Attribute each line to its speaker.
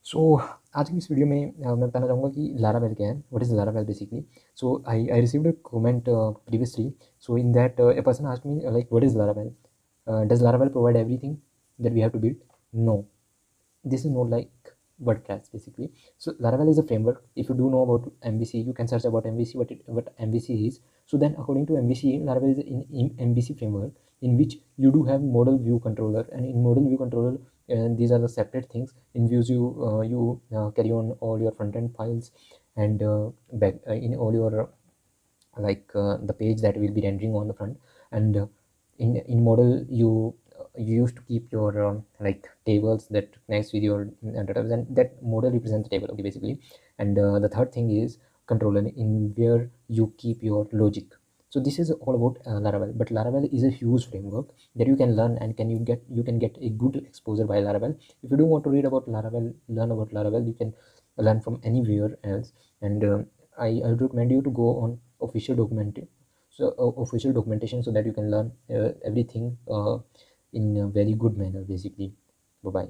Speaker 1: सो आज की इस वीडियो में मैं बताना चाहूँगा कि लारावेल क्या है, what is Laravel basically. So I received a comment previously. So in that a person asked me like, what is Laravel? Does Laravel provide everything that we have to build? No, this is more like WordPress basically. So Laravel is a framework. If you do know about MVC, you can search about MVC, what MVC is. So then according to MVC, Laravel is in MVC framework in which you do have model view controller, and in model view controller, these are the separate things. In views you carry on all your front end files, and back in all your the page that will be rendering on the front. And in model you used to keep your tables that connects with your database, and that model represents the table, okay, basically. And the third thing is controller, in where you keep your logic. So this is all about Laravel. But Laravel is a huge framework that you can learn, and you can get a good exposure by Laravel. If you do want to read about Laravel, learn about Laravel, you can learn from anywhere else. And I would recommend you to go on official documentation, so that you can learn everything in a very good manner basically. Bye bye.